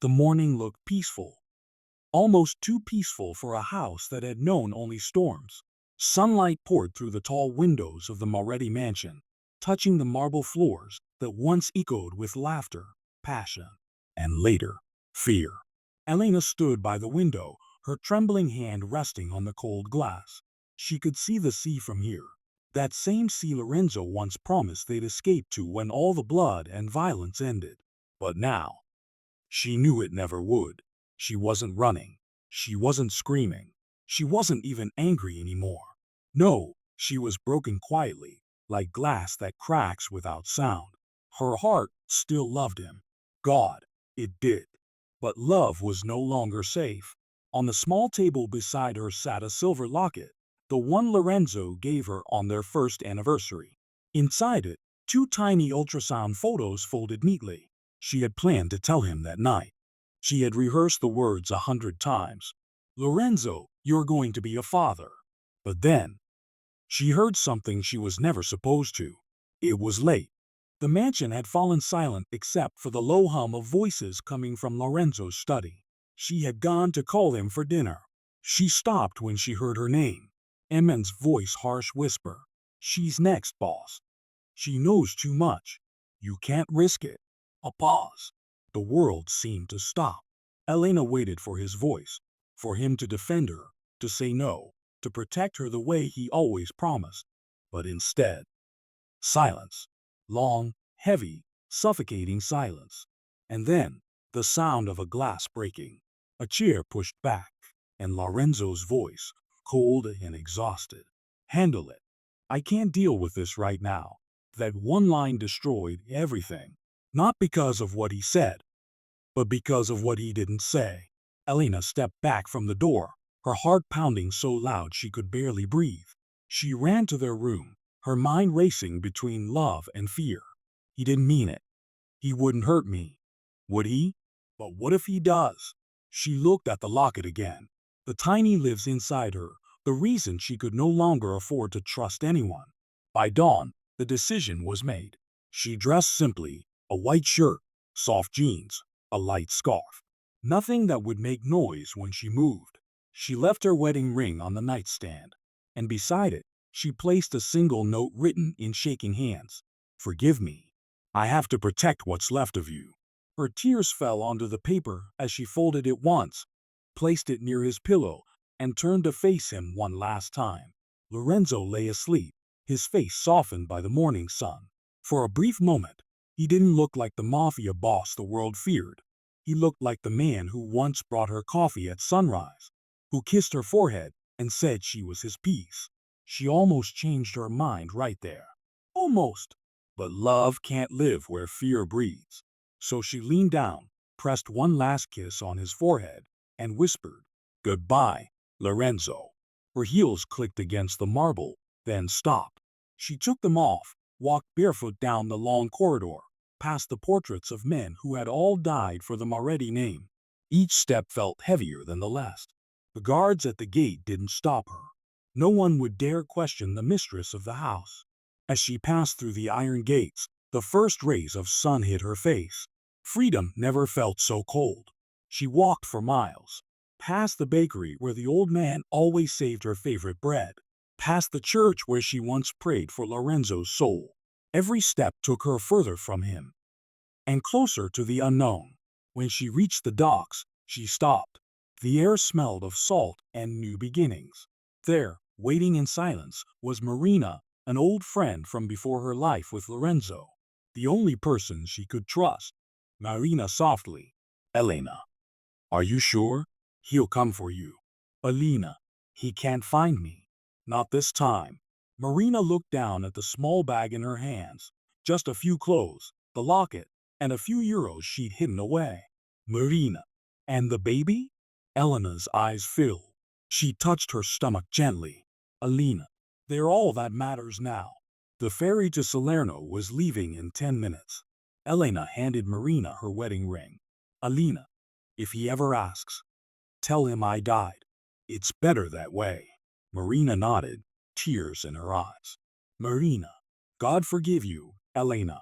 The morning looked peaceful, almost too peaceful for a house that had known only storms. Sunlight poured through the tall windows of the Moretti mansion, touching the marble floors that once echoed with laughter, passion, and later, fear. Elena stood by the window, her trembling hand resting on the cold glass. She could see the sea from here. That same sea Lorenzo once promised they'd escape to when all the blood and violence ended. But now, she knew it never would. She wasn't running. She wasn't screaming. She wasn't even angry anymore. No, she was broken quietly, like glass that cracks without sound. Her heart still loved him. God, it did. But love was no longer safe. On the small table beside her sat a silver locket, the one Lorenzo gave her on their first anniversary. Inside it, two tiny ultrasound photos folded neatly. She had planned to tell him that night. She had rehearsed the words 100 times. Lorenzo, you're going to be a father. But then, she heard something she was never supposed to. It was late. The mansion had fallen silent except for the low hum of voices coming from Lorenzo's study. She had gone to call him for dinner. She stopped when she heard her name. Emmen's voice harsh whisper. She's next, boss. She knows too much. You can't risk it. A pause. The world seemed to stop. Elena waited for his voice, for him to defend her, to say no, to protect her the way he always promised. But instead, silence. Long, heavy, suffocating silence. And then, the sound of a glass breaking. A chair pushed back, and Lorenzo's voice, cold and exhausted. Handle it. I can't deal with this right now. That one line destroyed everything. Not because of what he said, but because of what he didn't say. Elena stepped back from the door, her heart pounding so loud she could barely breathe. She ran to their room, her mind racing between love and fear. He didn't mean it. He wouldn't hurt me. Would he? But what if he does? She looked at the locket again. The tiny lives inside her, the reason she could no longer afford to trust anyone. By dawn, the decision was made. She dressed simply, a white shirt, soft jeans, a light scarf. Nothing that would make noise when she moved. She left her wedding ring on the nightstand, and beside it, she placed a single note written in shaking hands. Forgive me. I have to protect what's left of you. Her tears fell onto the paper as she folded it once, placed it near his pillow, and turned to face him one last time. Lorenzo lay asleep, his face softened by the morning sun. For a brief moment, he didn't look like the mafia boss the world feared. He looked like the man who once brought her coffee at sunrise, who kissed her forehead and said she was his peace. She almost changed her mind right there. Almost. But love can't live where fear breathes. So she leaned down, pressed one last kiss on his forehead, and whispered, "Goodbye, Lorenzo." Her heels clicked against the marble, then stopped. She took them off, walked barefoot down the long corridor, past the portraits of men who had all died for the Moretti name. Each step felt heavier than the last. The guards at the gate didn't stop her. No one would dare question the mistress of the house. As she passed through the iron gates, the first rays of sun hit her face. Freedom never felt so cold. She walked for miles, past the bakery where the old man always saved her favorite bread, past the church where she once prayed for Lorenzo's soul. Every step took her further from him, and closer to the unknown. When she reached the docks, she stopped. The air smelled of salt and new beginnings. There, waiting in silence, was Marina, an old friend from before her life with Lorenzo. The only person she could trust. Marina softly. "Elena, are you sure? He'll come for you." "Alina, he can't find me." "Not this time." Marina looked down at the small bag in her hands. Just a few clothes, the locket, and a few euros she'd hidden away. "Marina, and the baby?" Elena's eyes filled. She touched her stomach gently. "Alina, they're all that matters now." The ferry to Salerno was leaving in 10 minutes. Elena handed Marina her wedding ring. "Alina, if he ever asks, tell him I died. It's better that way." Marina nodded, tears in her eyes. "Marina, God forgive you, Elena,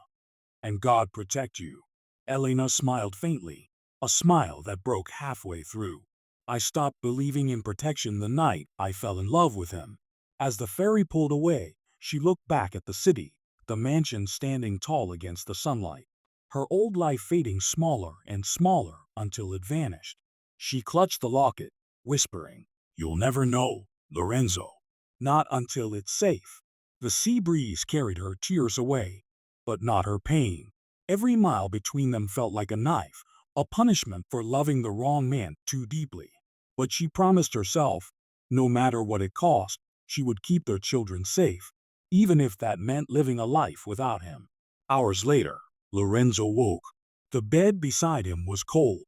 and God protect you." Elena smiled faintly. a smile that broke halfway through. I stopped believing in protection the night I fell in love with him. As the ferry pulled away, she looked back at the city, the mansion standing tall against the sunlight, her old life fading smaller and smaller until it vanished. She clutched the locket, whispering, "You'll never know, Lorenzo. Not until it's safe." The sea breeze carried her tears away, but not her pain. Every mile between them felt like a knife, a punishment for loving the wrong man too deeply. But she promised herself, no matter what it cost, she would keep their children safe, even if that meant living a life without him. Hours later, Lorenzo woke. The bed beside him was cold.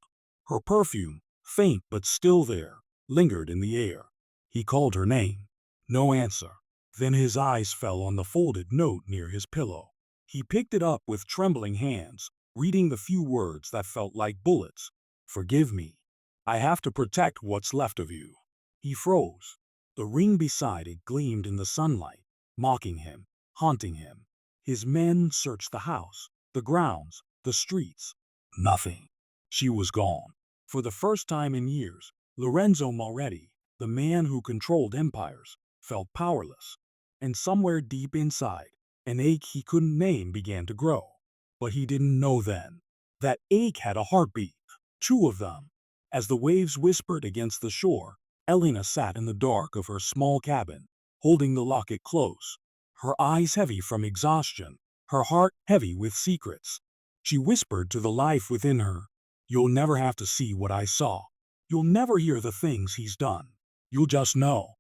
Her perfume, faint but still there, lingered in the air. He called her name. No answer. Then his eyes fell on the folded note near his pillow. He picked it up with trembling hands, reading the few words that felt like bullets. "Forgive me. I have to protect what's left of you." He froze. The ring beside it gleamed in the sunlight, mocking him, haunting him. His men searched the house, the grounds, the streets. Nothing. She was gone. For the first time in years, Lorenzo Moretti, the man who controlled empires, felt powerless. And somewhere deep inside, an ache he couldn't name began to grow. But he didn't know then. That ache had a heartbeat, two of them. As the waves whispered against the shore, Elena sat in the dark of her small cabin, holding the locket close, her eyes heavy from exhaustion, her heart heavy with secrets. She whispered to the life within her, "You'll never have to see what I saw. You'll never hear the things he's done. You'll just know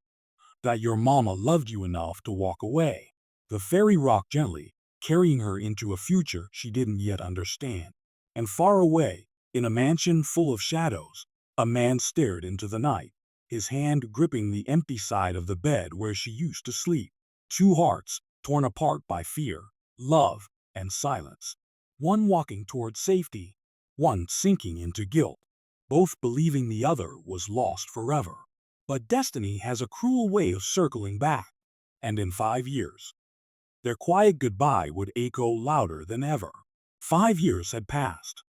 that your mama loved you enough to walk away." The fairy rocked gently, carrying her into a future she didn't yet understand. And far away, in a mansion full of shadows, a man stared into the night, his hand gripping the empty side of the bed where she used to sleep. Two hearts, torn apart by fear, love, and silence. One walking toward safety, one sinking into guilt, both believing the other was lost forever. But destiny has a cruel way of circling back, and in 5 years, their quiet goodbye would echo louder than ever. 5 years had passed.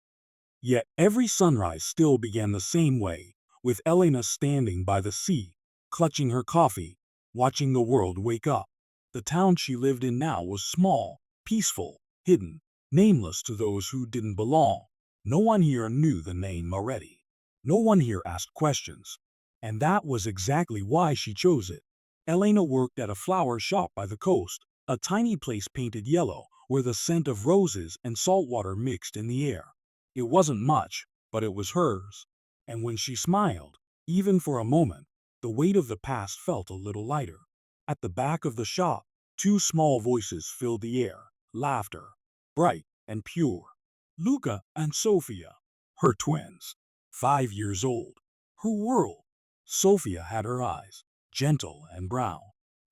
Yet every sunrise still began the same way, with Elena standing by the sea, clutching her coffee, watching the world wake up. The town she lived in now was small, peaceful, hidden, nameless to those who didn't belong. No one here knew the name Moretti. No one here asked questions. And that was exactly why she chose it. Elena worked at a flower shop by the coast, a tiny place painted yellow, where the scent of roses and salt water mixed in the air. It wasn't much, but it was hers. And when she smiled, even for a moment, the weight of the past felt a little lighter. At the back of the shop, two small voices filled the air, laughter, bright and pure. Luca and Sophia, her twins, 5 years old. Her world. Sophia had her eyes, gentle and brown.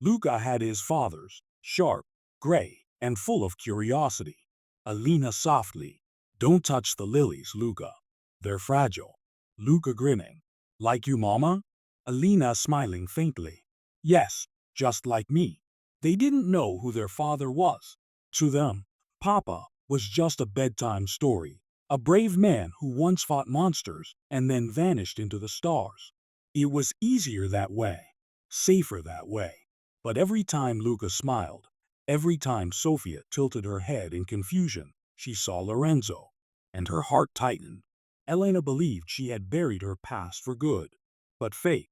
Luca had his father's, sharp, gray, and full of curiosity. Alina softly, "Don't touch the lilies, Luca. They're fragile." Luca grinning, "Like you, Mama?" Alina smiling faintly, "Yes, just like me." They didn't know who their father was. To them, Papa was just a bedtime story, a brave man who once fought monsters and then vanished into the stars. It was easier that way, safer that way. But every time Luca smiled, every time Sophia tilted her head in confusion, she saw Lorenzo, and her heart tightened. Elena believed she had buried her past for good. But fate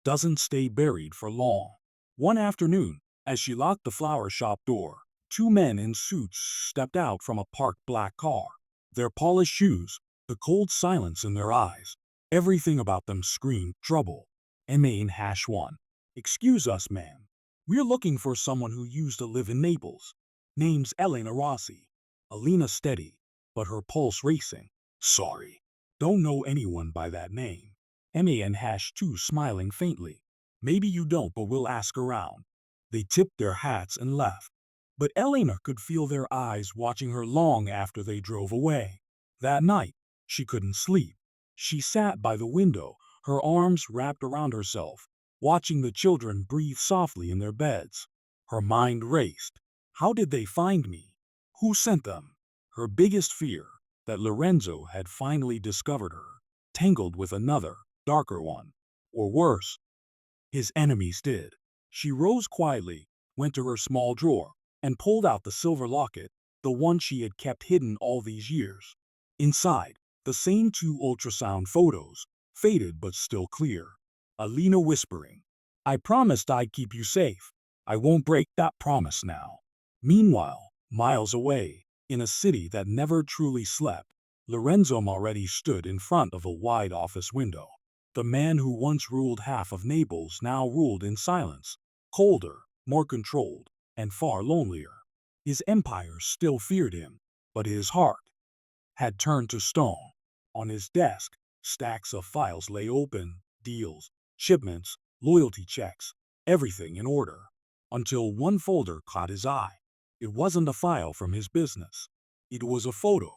doesn't stay buried for long. One afternoon, as she locked the flower shop door, two men in suits stepped out from a parked black car. Their polished shoes, the cold silence in their eyes, everything about them screamed trouble. M-A-N-1. "Excuse us, ma'am. We're looking for someone who used to live in Naples. Name's Elena Rossi." Alina steady, but her pulse racing. "Sorry. Don't know anyone by that name." M-A-N-2 smiling faintly. "Maybe you don't, but we'll ask around." They tipped their hats and left. But Elena could feel their eyes watching her long after they drove away. That night, she couldn't sleep. She sat by the window, her arms wrapped around herself, watching the children breathe softly in their beds. Her mind raced. How did they find me? Who sent them? Her biggest fear, that Lorenzo had finally discovered her, tangled with another, darker one. Or worse, his enemies did. She rose quietly, went to her small drawer, and pulled out the silver locket, the one she had kept hidden all these years. Inside, the same two ultrasound photos, faded but still clear. Alina whispering, "I promised I'd keep you safe. I won't break that promise now." Meanwhile, miles away, in a city that never truly slept, Lorenzo already stood in front of a wide office window. The man who once ruled half of Naples now ruled in silence, colder, more controlled, and far lonelier. His empire still feared him, but his heart had turned to stone. On his desk, stacks of files lay open, deals, shipments, loyalty checks, everything in order. Until one folder caught his eye. It wasn't a file from his business. It was a photo,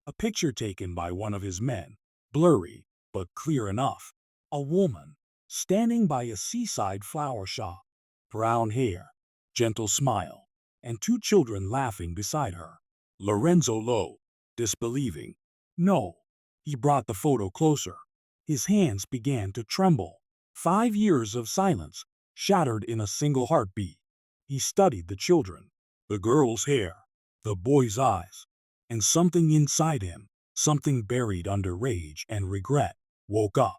a picture taken by one of his men, blurry but clear enough. A woman, standing by a seaside flower shop, brown hair, gentle smile, and two children laughing beside her. Lorenzo Lowe, disbelieving. No. He brought the photo closer. His hands began to tremble. 5 years of silence, shattered in a single heartbeat. He studied the children, the girl's hair, the boy's eyes, and something inside him, something buried under rage and regret, woke up.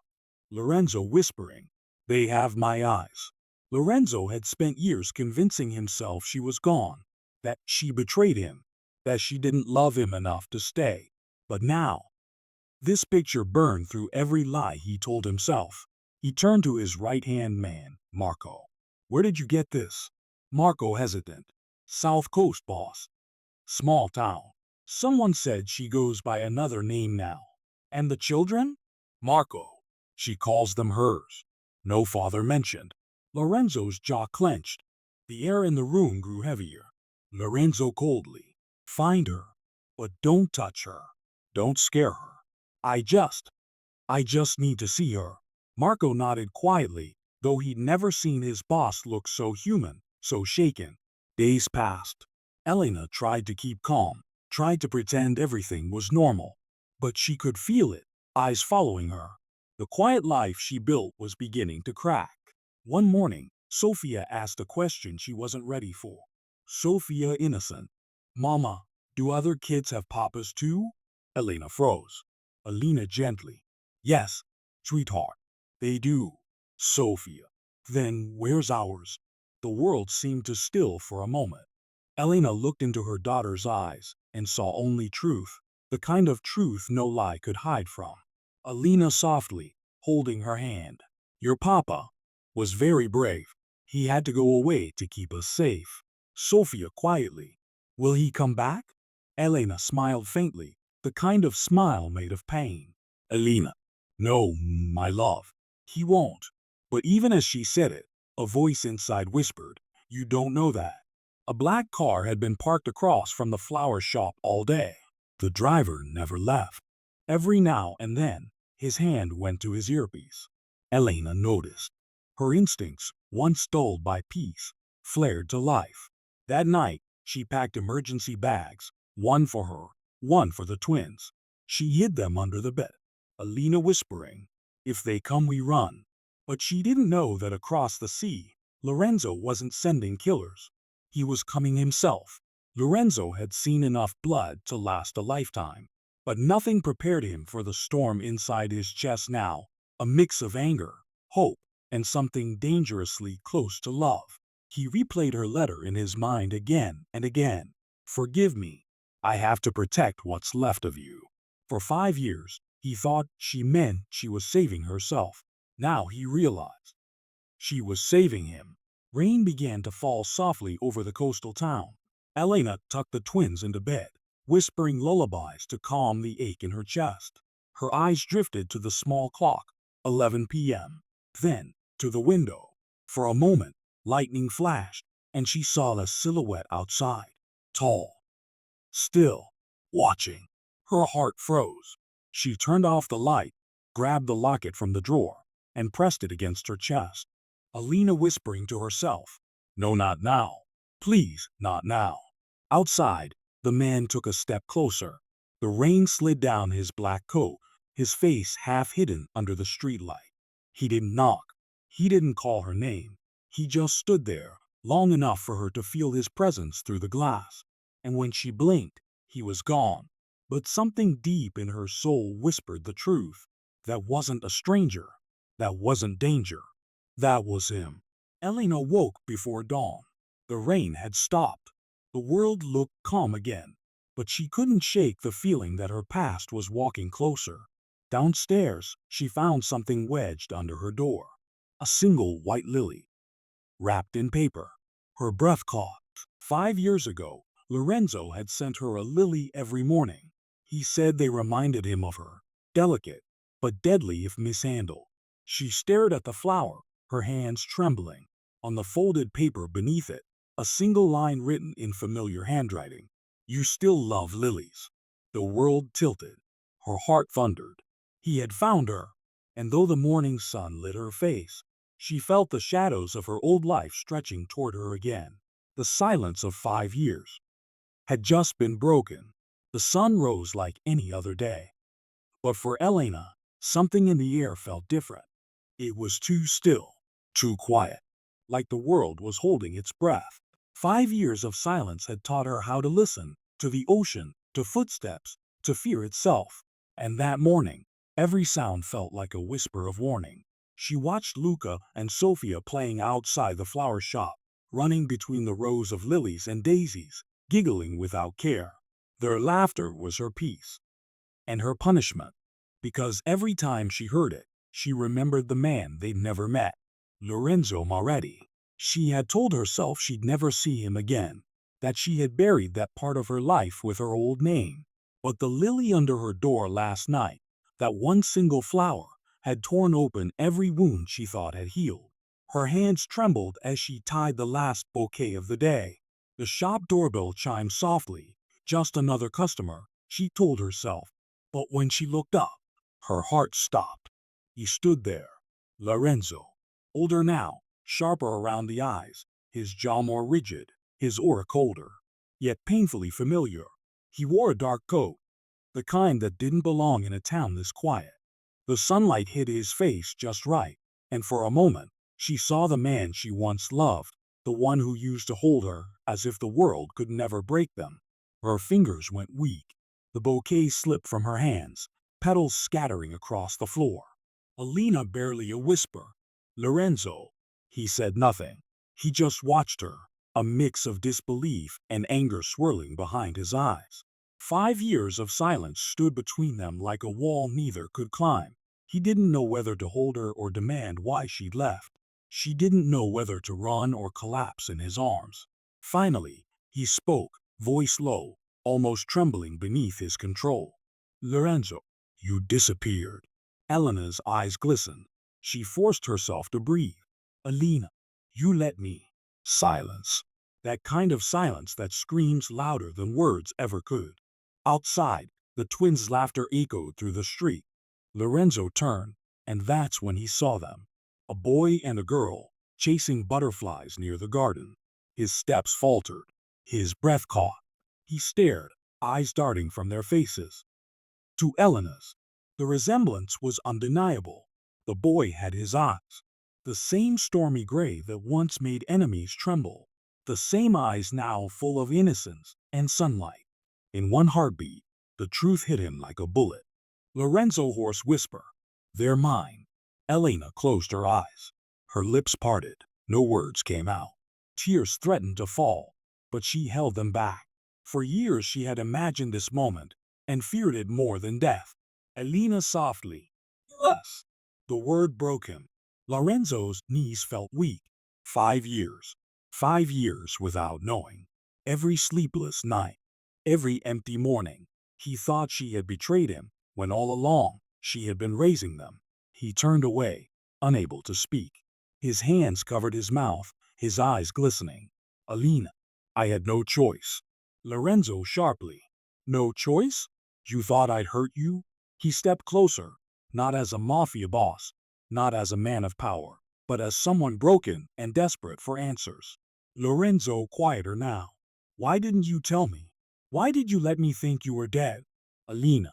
Lorenzo whispering, "They have my eyes." Lorenzo had spent years convincing himself she was gone, that she betrayed him, that she didn't love him enough to stay. But now, this picture burned through every lie he told himself. He turned to his right-hand man, Marco. "Where did you get this?" Marco hesitant. "South Coast, boss. Small town. Someone said she goes by another name now." "And the children?" "Marco. She calls them hers. No father mentioned." Lorenzo's jaw clenched. The air in the room grew heavier. Lorenzo coldly, "Find her, but don't touch her. Don't scare her. I just need to see her." Marco nodded quietly, though he'd never seen his boss look so human, so shaken. Days passed. Elena tried to keep calm, tried to pretend everything was normal. But she could feel it, eyes following her. The quiet life she built was beginning to crack. One morning, Sophia asked a question she wasn't ready for. Sophia innocent. "Mama, do other kids have papas too?" Elena froze. Alina gently, "Yes, sweetheart, they do." Sophia, "Then where's ours?" The world seemed to still for a moment. Elena looked into her daughter's eyes and saw only truth, the kind of truth no lie could hide from. Alina softly, holding her hand, "Your papa was very brave. He had to go away to keep us safe." Sophia quietly, "Will he come back?" Elena smiled faintly, the kind of smile made of pain. Elena, "No, my love, he won't." But even as she said it, a voice inside whispered, "You don't know that." A black car had been parked across from the flower shop all day. The driver never left. Every now and then, his hand went to his earpiece. Elena noticed. Her instincts, once dulled by peace, flared to life. That night, she packed emergency bags, one for her, one for the twins. She hid them under the bed, Alina whispering, "If they come, we run." But she didn't know that across the sea, Lorenzo wasn't sending killers. He was coming himself. Lorenzo had seen enough blood to last a lifetime. But nothing prepared him for the storm inside his chest now, a mix of anger, hope, and something dangerously close to love. He replayed her letter in his mind again and again. "Forgive me. I have to protect what's left of you." For 5 years, he thought she meant she was saving herself. Now he realized she was saving him. Rain began to fall softly over the coastal town. Elena tucked the twins into bed, whispering lullabies to calm the ache in her chest. Her eyes drifted to the small clock, 11 p.m., then to the window. For a moment, lightning flashed, and she saw a silhouette outside, tall, still, watching. Her heart froze. She turned off the light, grabbed the locket from the drawer, and pressed it against her chest. Alina whispering to herself, "No, not now. Please, not now." Outside, the man took a step closer. The rain slid down his black coat, his face half hidden under the streetlight. He didn't knock. He didn't call her name. He just stood there, long enough for her to feel his presence through the glass. And when she blinked, he was gone. But something deep in her soul whispered the truth. That wasn't a stranger. That wasn't danger. That was him. Elena woke before dawn. The rain had stopped. The world looked calm again. But she couldn't shake the feeling that her past was walking closer. Downstairs, she found something wedged under her door. A single white lily, wrapped in paper. Her breath caught. 5 years ago, Lorenzo had sent her a lily every morning. He said they reminded him of her, delicate, but deadly if mishandled. She stared at the flower, her hands trembling. On the folded paper beneath it, a single line written in familiar handwriting. You still love lilies. The world tilted. Her heart thundered. He had found her, and though the morning sun lit her face, she felt the shadows of her old life stretching toward her again. The silence of 5 years had just been broken. The sun rose like any other day. But for Elena, something in the air felt different. It was too still, too quiet, like the world was holding its breath. 5 years of silence had taught her how to listen, to the ocean, to footsteps, to fear itself. And that morning, every sound felt like a whisper of warning. She watched Luca and Sophia playing outside the flower shop, running between the rows of lilies and daisies, giggling without care. Their laughter was her peace and her punishment, because every time she heard it, she remembered the man they'd never met, Lorenzo Moretti. She had told herself she'd never see him again, that she had buried that part of her life with her old name. But the lily under her door last night, that one single flower, had torn open every wound she thought had healed. Her hands trembled as she tied the last bouquet of the day. The shop doorbell chimed softly. Just another customer, she told herself. But when she looked up, her heart stopped. He stood there, Lorenzo, older now, sharper around the eyes, his jaw more rigid, his aura colder, yet painfully familiar. He wore a dark coat, the kind that didn't belong in a town this quiet. The sunlight hit his face just right, and for a moment, she saw the man she once loved, the one who used to hold her as if the world could never break them. Her fingers went weak. The bouquet slipped from her hands, petals scattering across the floor. Alina barely a whisper. Lorenzo. He said nothing. He just watched her, a mix of disbelief and anger swirling behind his eyes. 5 years of silence stood between them like a wall neither could climb. He didn't know whether to hold her or demand why she'd left. She didn't know whether to run or collapse in his arms. Finally, he spoke, voice low, almost trembling beneath his control. Lorenzo, you disappeared. Elena's eyes glistened. She forced herself to breathe. Alina, you let me. Silence. That kind of silence that screams louder than words ever could. Outside, the twins' laughter echoed through the street. Lorenzo turned, and that's when he saw them. A boy and a girl, chasing butterflies near the garden. His steps faltered. His breath caught. He stared, eyes darting from their faces. To Elena's, the resemblance was undeniable. The boy had his eyes, the same stormy gray that once made enemies tremble, the same eyes now full of innocence and sunlight. In one heartbeat, the truth hit him like a bullet. Lorenzo hoarse whisper, they're mine. Elena closed her eyes. Her lips parted. No words came out. Tears threatened to fall, but she held them back. For years she had imagined this moment and feared it more than death. Elena softly, yes. The word broke him. Lorenzo's knees felt weak. 5 years. 5 years without knowing. Every sleepless night. Every empty morning. He thought she had betrayed him, when all along she had been raising them. He turned away, unable to speak. His hands covered his mouth, his eyes glistening. Alina, I had no choice. Lorenzo sharply. No choice? You thought I'd hurt you? He stepped closer, not as a mafia boss, not as a man of power, but as someone broken and desperate for answers. Lorenzo quieter now. Why didn't you tell me? Why did you let me think you were dead? Alina.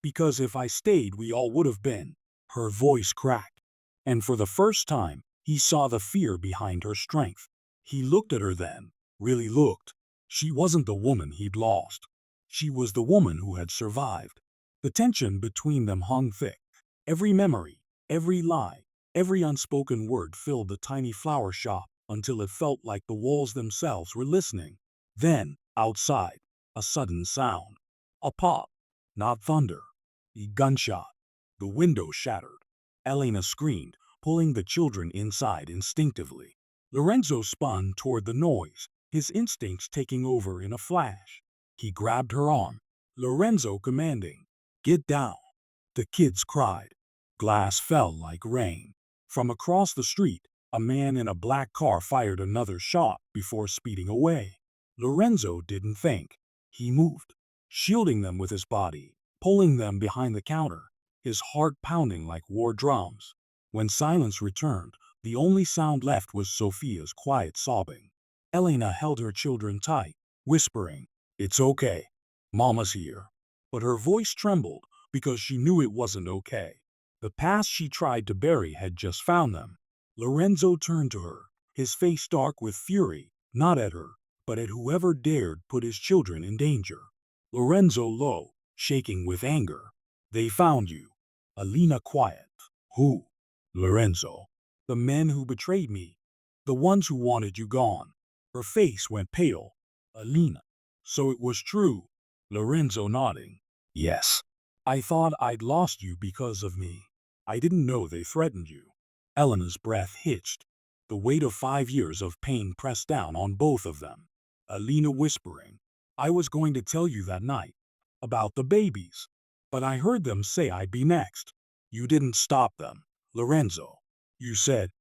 Because if I stayed, we all would have been. Her voice cracked. And for the first time, he saw the fear behind her strength. He looked at her then, really looked. She wasn't the woman he'd lost. She was the woman who had survived. The tension between them hung thick. Every memory, every lie, every unspoken word filled the tiny flower shop until it felt like the walls themselves were listening. Then, outside, a sudden sound. A pop. Not thunder. A gunshot. The window shattered. Elena screamed, pulling the children inside instinctively. Lorenzo spun toward the noise, his instincts taking over in a flash. He grabbed her arm, Lorenzo commanding, "Get down." The kids cried. Glass fell like rain. From across the street, a man in a black car fired another shot before speeding away. Lorenzo didn't think. He moved, shielding them with his body, pulling them behind the counter, his heart pounding like war drums. When silence returned, the only sound left was Sophia's quiet sobbing. Elena held her children tight, whispering, "It's okay. Mama's here." But her voice trembled because she knew it wasn't okay. The past she tried to bury had just found them. Lorenzo turned to her, his face dark with fury, not at her, but at whoever dared put his children in danger. Lorenzo low, shaking with anger. "They found you." Alina quiet. "Who?" "Lorenzo. The men who betrayed me. The ones who wanted you gone." Her face went pale. "Alina. So it was true." Lorenzo nodding. "Yes. I thought I'd lost you because of me. I didn't know they threatened you." Elena's breath hitched. The weight of 5 years of pain pressed down on both of them. Alina whispering, "I was going to tell you that night. About the babies. But I heard them say I'd be next. You didn't stop them, Lorenzo. You said,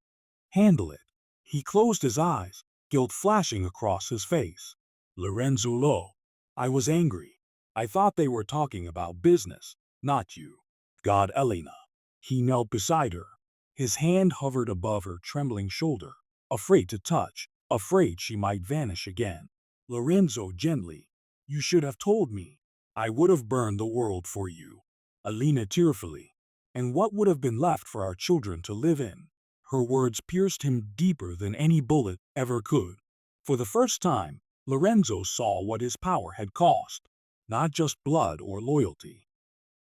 'Handle it.'" He closed his eyes, guilt flashing across his face. Lorenzo low. "I was angry. I thought they were talking about business, not you." God, Elena. He knelt beside her. His hand hovered above her trembling shoulder, afraid to touch, afraid she might vanish again. Lorenzo gently. "You should have told me. I would have burned the world for you." Alina tearfully. "And what would have been left for our children to live in?" Her words pierced him deeper than any bullet ever could. For the first time, Lorenzo saw what his power had cost. Not just blood or loyalty,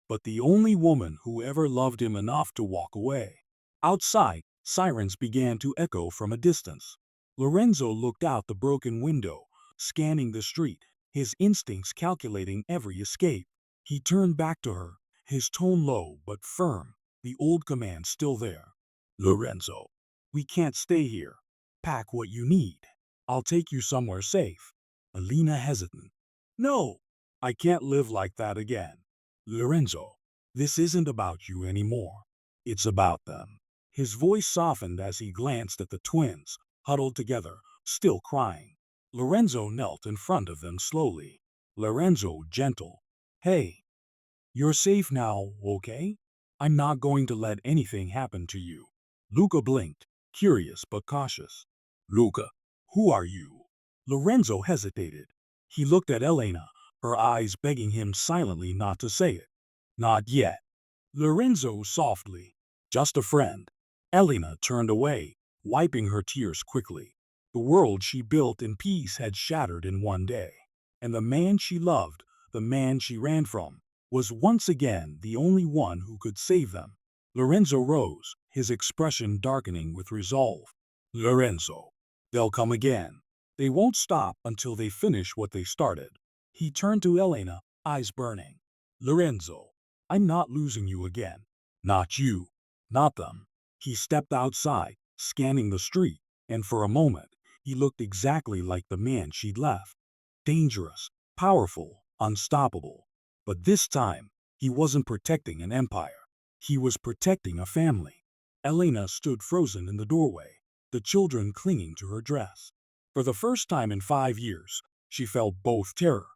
but the only woman who ever loved him enough to walk away. Outside, sirens began to echo from a distance. Lorenzo looked out the broken window, scanning the street, his instincts calculating every escape. He turned back to her, his tone low but firm, the old command still there. "Lorenzo, we can't stay here. Pack what you need. I'll take you somewhere safe." Alina hesitant. "No, I can't live like that again." "Lorenzo, this isn't about you anymore. It's about them." His voice softened as he glanced at the twins, huddled together, still crying. Lorenzo knelt in front of them slowly. Lorenzo gentle. "Hey, you're safe now, okay? I'm not going to let anything happen to you." Luca blinked, curious but cautious. "Luca, who are you?" Lorenzo hesitated. He looked at Elena, her eyes begging him silently not to say it. "Not yet." Lorenzo softly. "Just a friend." Elena turned away, wiping her tears quickly. The world she built in peace had shattered in one day. And the man she loved, the man she ran from, was once again the only one who could save them. Lorenzo rose, his expression darkening with resolve. "Lorenzo, they'll come again. They won't stop until they finish what they started." He turned to Elena, eyes burning. "Lorenzo, I'm not losing you again. Not you. Not them." He stepped outside, scanning the street, and for a moment, he looked exactly like the man she'd left. Dangerous, powerful, unstoppable. But this time, he wasn't protecting an empire. He was protecting a family. Elena stood frozen in the doorway, the children clinging to her dress. For the first time in 5 years, she felt both terror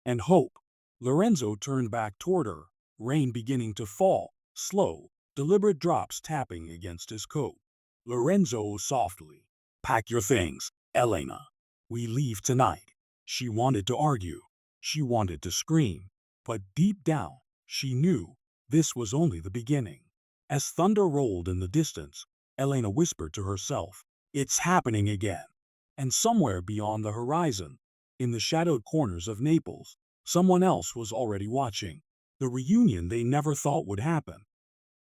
and hope. Lorenzo turned back toward her, rain beginning to fall, slow, deliberate drops tapping against his coat. Lorenzo softly. "Pack your things, Elena. We leave tonight." She wanted to argue. She wanted to scream. But deep down, she knew this was only the beginning. As thunder rolled in the distance, Elena whispered to herself, "It's happening again." And somewhere beyond the horizon, in the shadowed corners of Naples, someone else was already watching. The reunion they never thought would happen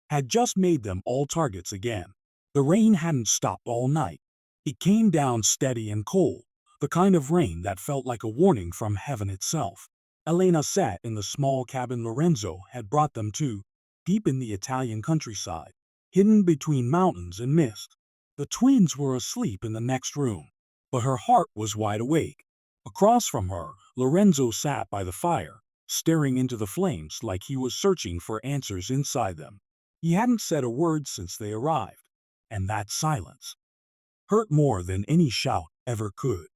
had just made them all targets again. The rain hadn't stopped all night. It came down steady and cold, the kind of rain that felt like a warning from heaven itself. Elena sat in the small cabin Lorenzo had brought them to, deep in the Italian countryside, hidden between mountains and mist. The twins were asleep in the next room, but her heart was wide awake. Across from her, Lorenzo sat by the fire, staring into the flames like he was searching for answers inside them. He hadn't said a word since they arrived, and that silence hurt more than any shout ever could.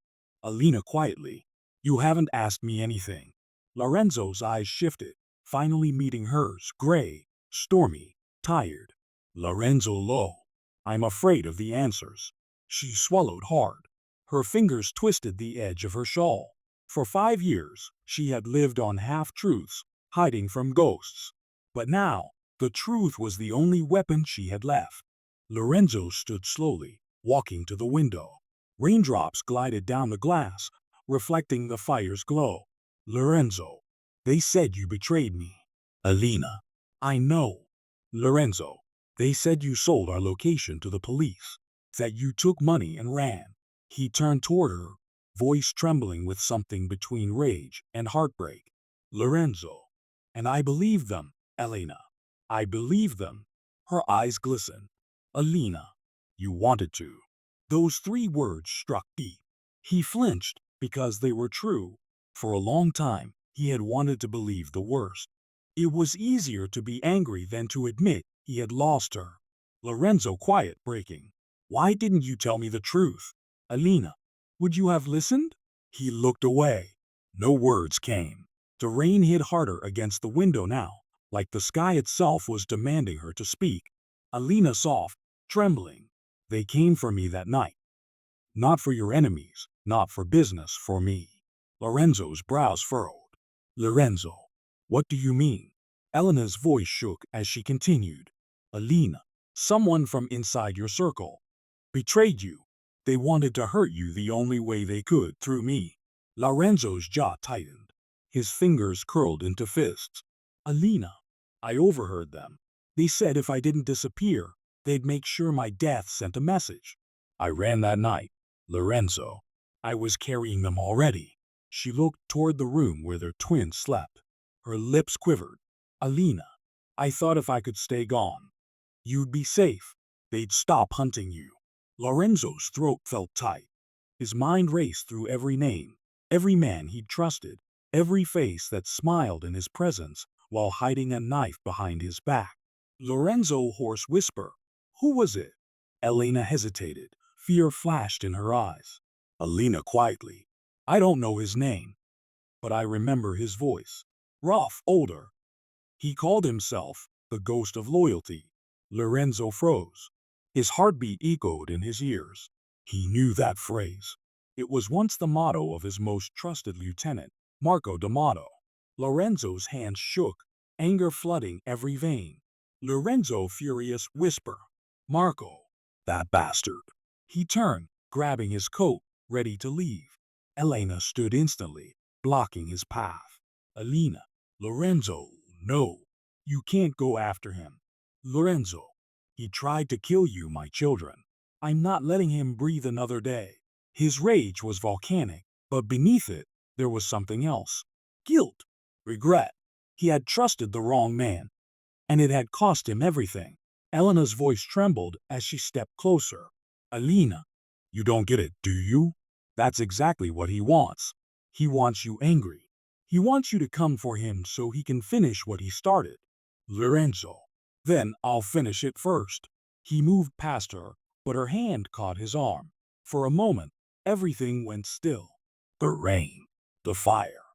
Alina quietly, "You haven't asked me anything." Lorenzo's eyes shifted, finally meeting hers, gray, stormy, tired. Lorenzo low, "I'm afraid of the answers." She swallowed hard. Her fingers twisted the edge of her shawl. For 5 years, she had lived on half-truths, hiding from ghosts. But now, the truth was the only weapon she had left. Lorenzo stood slowly, walking to the window. Raindrops glided down the glass, reflecting the fire's glow. "Lorenzo, they said you betrayed me." "Alina, I know." "Lorenzo, they said you sold our location to the police, that you took money and ran." He turned toward her, voice trembling with something between rage and heartbreak. "Lorenzo, and I believed them, Elena. I believed them." Her eyes glistened. "Alina, you wanted to." Those 3 words struck deep. He flinched because they were true. For a long time, he had wanted to believe the worst. It was easier to be angry than to admit he had lost her. Lorenzo quiet breaking. "Why didn't you tell me the truth? Alina, would you have listened?" He looked away. No words came. The rain hit harder against the window now, like the sky itself was demanding her to speak. Alina soft, trembling. "They came for me that night. Not for your enemies, not for business, for me." Lorenzo's brows furrowed. "Lorenzo, what do you mean?" Elena's voice shook as she continued. "Alina, someone from inside your circle betrayed you. They wanted to hurt you the only way they could, through me." Lorenzo's jaw tightened. His fingers curled into fists. "Alina, I overheard them. They said if I didn't disappear, they'd make sure my death sent a message. I ran that night, Lorenzo. I was carrying them already." She looked toward the room where their twins slept. Her lips quivered. "Alina, I thought if I could stay gone, you'd be safe. They'd stop hunting you." Lorenzo's throat felt tight. His mind raced through every name, every man he'd trusted, every face that smiled in his presence while hiding a knife behind his back. Lorenzo hoarse whisper, "Who was it?" Elena hesitated. Fear flashed in her eyes. Alina quietly, "I don't know his name, but I remember his voice. Rough, older. He called himself the Ghost of Loyalty." Lorenzo froze. His heartbeat echoed in his ears. He knew that phrase. It was once the motto of his most trusted lieutenant, Marco D'Amato. Lorenzo's hands shook, anger flooding every vein. Lorenzo, furious, whisper, "Marco, that bastard." He turned, grabbing his coat, ready to leave. Elena stood instantly, blocking his path. "Alina, Lorenzo, no. You can't go after him. Lorenzo, he tried to kill you, my children. I'm not letting him breathe another day." His rage was volcanic, but beneath it, there was something else. Guilt, regret. He had trusted the wrong man, and it had cost him everything. Elena's voice trembled as she stepped closer. "Alina, you don't get it, do you? That's exactly what he wants. He wants you angry. He wants you to come for him so he can finish what he started." "Lorenzo, then I'll finish it first." He moved past her, but her hand caught his arm. For a moment, everything went still. The rain, the fire,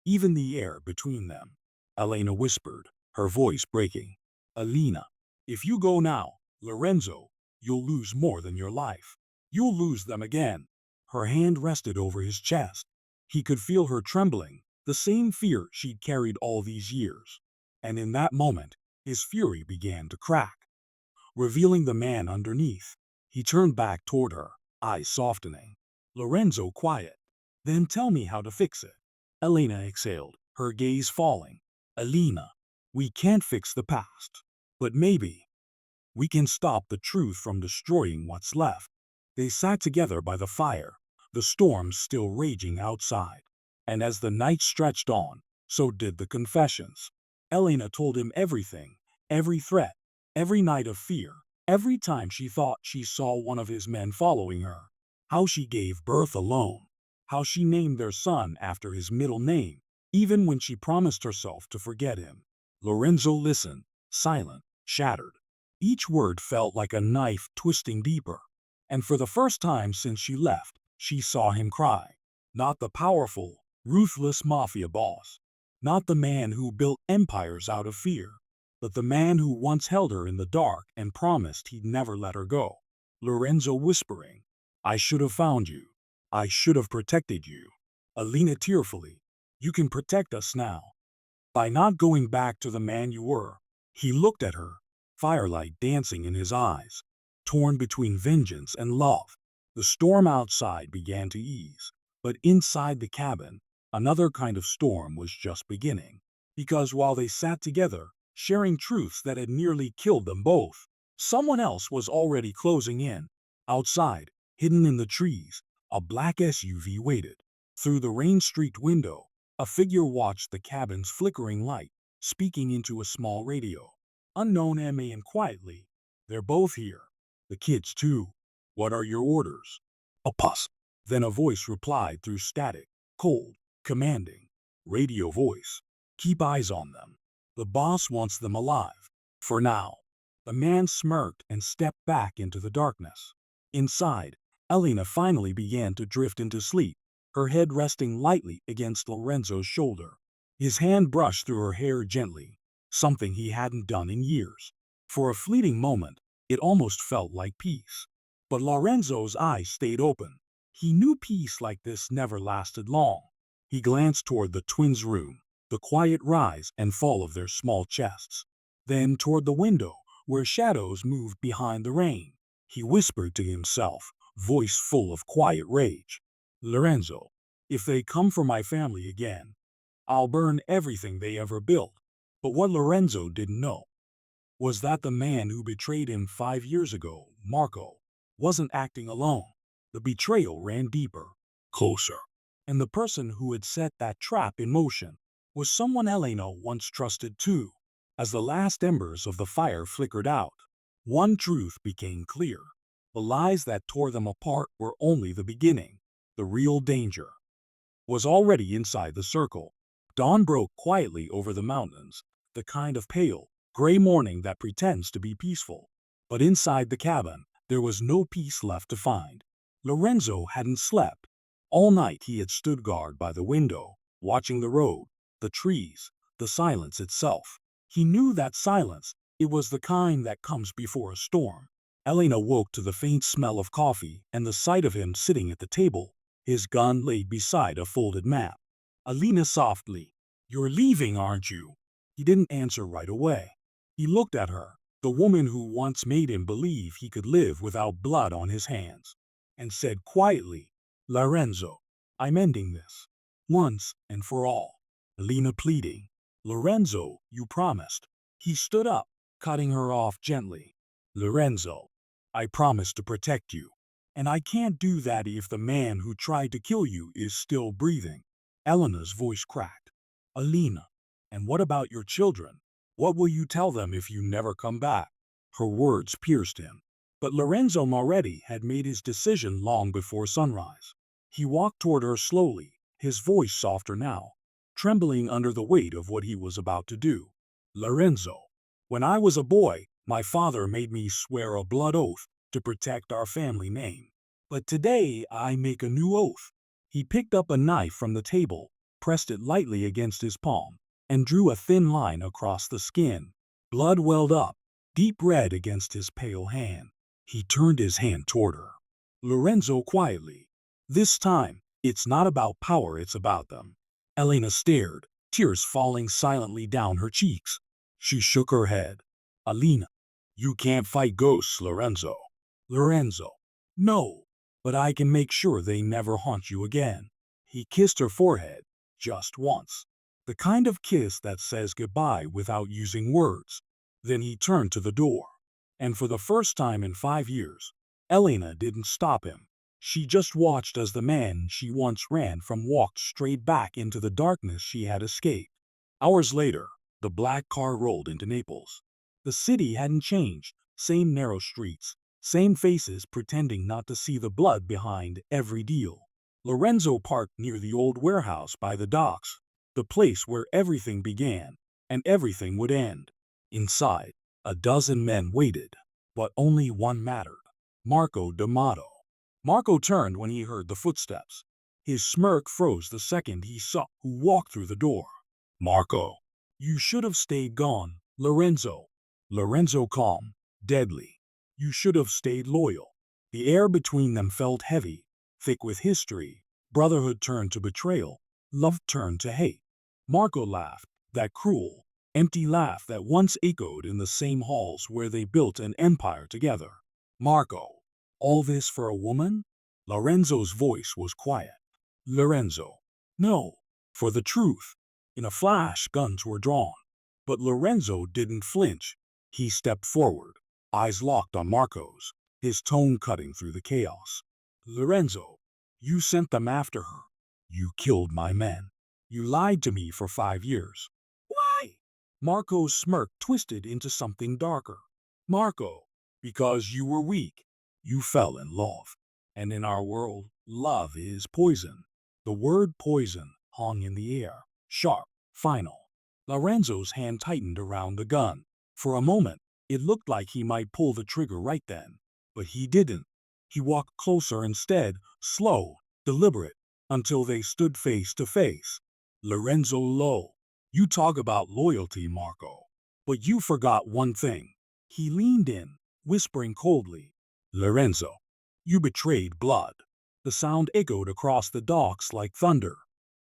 even the air between them. Elena whispered, her voice breaking. "Alina, if you go now, Lorenzo, you'll lose more than your life. You'll lose them again." Her hand rested over his chest. He could feel her trembling, the same fear she'd carried all these years. And in that moment, his fury began to crack, revealing the man underneath. He turned back toward her, eyes softening. Lorenzo quiet. Then tell me how to fix it. Elena exhaled, her gaze falling. Alina, we can't fix the past. But maybe we can stop the truth from destroying what's left. They sat together by the fire, the storm still raging outside. And as the night stretched on, so did the confessions. Elena told him everything, every threat, every night of fear, every time she thought she saw one of his men following her. How she gave birth alone, how she named their son after his middle name, even when she promised herself to forget him. Lorenzo listened, silent, shattered. Each word felt like a knife twisting deeper. And for the first time since she left, she saw him cry. Not the powerful, ruthless mafia boss. Not the man who built empires out of fear. But the man who once held her in the dark and promised he'd never let her go. Lorenzo whispering, I should have found you. I should have protected you. Alina tearfully, you can protect us now. By not going back to the man you were. He looked at her, firelight dancing in his eyes, torn between vengeance and love. The storm outside began to ease, but inside the cabin, another kind of storm was just beginning. Because while they sat together, sharing truths that had nearly killed them both, someone else was already closing in. Outside, hidden in the trees, a black SUV waited. Through the rain-streaked window, a figure watched the cabin's flickering light, speaking into a small radio. Unknown MA and quietly, they're both here. The kids too. What are your orders? A pause. Then a voice replied through static, cold, commanding. Radio voice. Keep eyes on them. The boss wants them alive. For now. The man smirked and stepped back into the darkness. Inside, Elena finally began to drift into sleep, her head resting lightly against Lorenzo's shoulder. His hand brushed through her hair gently, something he hadn't done in years. For a fleeting moment, it almost felt like peace. But Lorenzo's eyes stayed open. He knew peace like this never lasted long. He glanced toward the twins' room, the quiet rise and fall of their small chests. Then toward the window, where shadows moved behind the rain. He whispered to himself, voice full of quiet rage. Lorenzo, if they come for my family again, I'll burn everything they ever built. But what Lorenzo didn't know was that the man who betrayed him 5 years ago, Marco, wasn't acting alone. The betrayal ran deeper, closer. And the person who had set that trap in motion was someone Elena once trusted too. As the last embers of the fire flickered out, one truth became clear. The lies that tore them apart were only the beginning. The real danger was already inside the circle. Dawn broke quietly over the mountains, the kind of pale, gray morning that pretends to be peaceful. But inside the cabin, there was no peace left to find. Lorenzo hadn't slept. All night he had stood guard by the window, watching the road, the trees, the silence itself. He knew that silence, it was the kind that comes before a storm. Elena woke to the faint smell of coffee and the sight of him sitting at the table, his gun laid beside a folded map. Alina softly, you're leaving, aren't you? He didn't answer right away. He looked at her, the woman who once made him believe he could live without blood on his hands, and said quietly, Lorenzo, I'm ending this. Once and for all. Alina pleading, Lorenzo, you promised. He stood up, cutting her off gently. Lorenzo, I promised to protect you. And I can't do that if the man who tried to kill you is still breathing. Elena's voice cracked. Alina, and what about your children? What will you tell them if you never come back? Her words pierced him. But Lorenzo Moretti had made his decision long before sunrise. He walked toward her slowly, his voice softer now, trembling under the weight of what he was about to do. Lorenzo, when I was a boy, my father made me swear a blood oath to protect our family name. But today I make a new oath. He picked up a knife from the table, pressed it lightly against his palm, and drew a thin line across the skin. Blood welled up, deep red against his pale hand. He turned his hand toward her. Lorenzo quietly, this time, it's not about power, it's about them. Elena stared, tears falling silently down her cheeks. She shook her head. Alina, you can't fight ghosts, Lorenzo. Lorenzo, no, but I can make sure they never haunt you again. He kissed her forehead, just once. The kind of kiss that says goodbye without using words. Then he turned to the door. And for the first time in 5 years, Elena didn't stop him. She just watched as the man she once ran from walked straight back into the darkness she had escaped. Hours later, the black car rolled into Naples. The city hadn't changed, same narrow streets, same faces pretending not to see the blood behind every deal. Lorenzo parked near the old warehouse by the docks, the place where everything began and everything would end. Inside, a dozen men waited, but only one mattered: Marco D'Amato. Marco turned when he heard the footsteps. His smirk froze the second he saw who walked through the door. Marco, you should have stayed gone, Lorenzo. Lorenzo calm, deadly. You should have stayed loyal. The air between them felt heavy, thick with history. Brotherhood turned to betrayal. Love turned to hate. Marco laughed, that cruel, empty laugh that once echoed in the same halls where they built an empire together. Marco, all this for a woman? Lorenzo's voice was quiet. Lorenzo, no, for the truth. In a flash, guns were drawn. But Lorenzo didn't flinch. He stepped forward, eyes locked on Marco's, his tone cutting through the chaos. Lorenzo, you sent them after her. You killed my men. You lied to me for 5 years. Why? Marco's smirk twisted into something darker. Marco, because you were weak. You fell in love. And in our world, love is poison. The word poison hung in the air, sharp, final. Lorenzo's hand tightened around the gun. For a moment, it looked like he might pull the trigger right then. But he didn't. He walked closer instead, slow, deliberate, until they stood face to face. Lorenzo low. You talk about loyalty, Marco. But you forgot one thing. He leaned in, whispering coldly. Lorenzo, you betrayed blood. The sound echoed across the docks like thunder.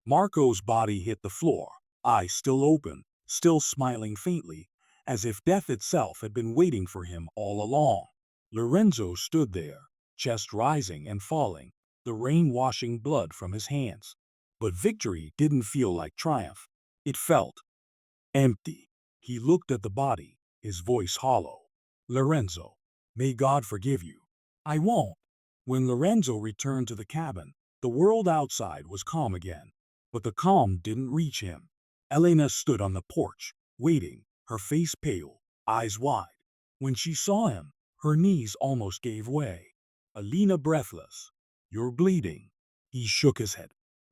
Marco's body hit the floor, eyes still open, still smiling faintly, as if death itself had been waiting for him all along. Lorenzo stood there, chest rising and falling, the rain washing blood from his hands. But victory didn't feel like triumph. It felt empty. He looked at the body, his voice hollow. Lorenzo, may God forgive you. I won't. When Lorenzo returned to the cabin, the world outside was calm again. But the calm didn't reach him. Elena stood on the porch, waiting, her face pale, eyes wide. When she saw him, her knees almost gave way. Alina breathless. You're bleeding. He shook his head.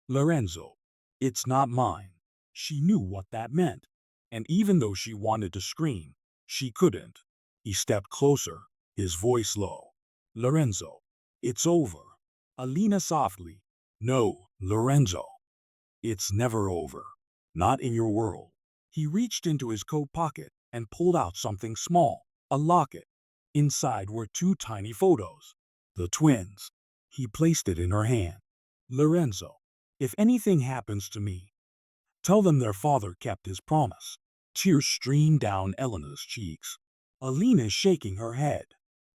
Lorenzo, it's not mine. She knew what that meant. And even though she wanted to scream, she couldn't. He stepped closer, his voice low. Lorenzo, it's over. Alina softly. No, Lorenzo. It's never over. Not in your world. He reached into his coat pocket and pulled out something small, a locket. Inside were two tiny photos. The twins. He placed it in her hand. Lorenzo, if anything happens to me, tell them their father kept his promise. Tears streamed down Elena's cheeks. Alina shaking her head.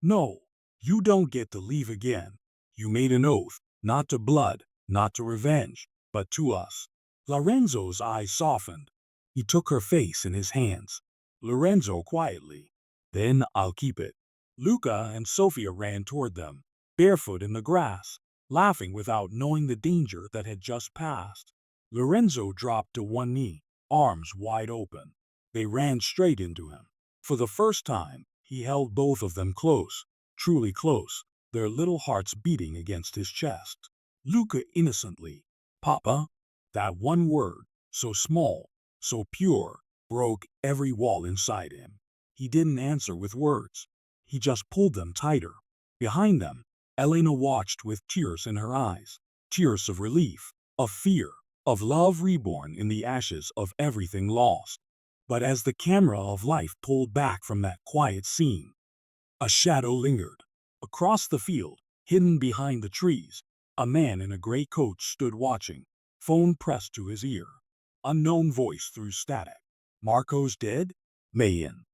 No, you don't get to leave again. You made an oath, not to blood, not to revenge, but to us. Lorenzo's eyes softened. He took her face in his hands. Lorenzo quietly. Then I'll keep it. Luca and Sofia ran toward them, barefoot in the grass, laughing without knowing the danger that had just passed. Lorenzo dropped to one knee, arms wide open. They ran straight into him. For the first time, he held both of them close, truly close, their little hearts beating against his chest. Luca innocently, Papa? That one word, so small, so pure, broke every wall inside him. He didn't answer with words. He just pulled them tighter. Behind them, Elena watched with tears in her eyes, tears of relief, of fear, of love reborn in the ashes of everything lost. But as the camera of life pulled back from that quiet scene, a shadow lingered. Across the field, hidden behind the trees, a man in a gray coat stood watching, phone pressed to his ear. Unknown voice through static. Marco's dead? Mayan.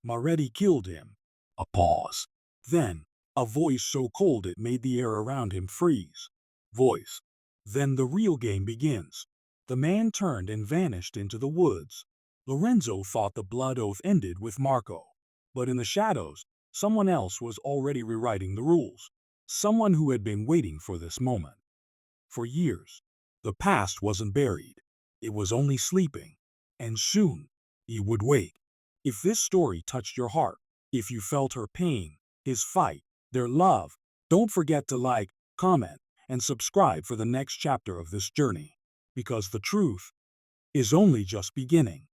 Moretti killed him. A pause. Then, a voice so cold it made the air around him freeze. Voice. Then the real game begins. The man turned and vanished into the woods. Lorenzo thought the blood oath ended with Marco. But in the shadows, someone else was already rewriting the rules. Someone who had been waiting for this moment. For years, the past wasn't buried. It was only sleeping. And soon, it would wake. If this story touched your heart, if you felt her pain, his fight, their love, don't forget to like, comment, and subscribe for the next chapter of this journey. Because the truth is only just beginning.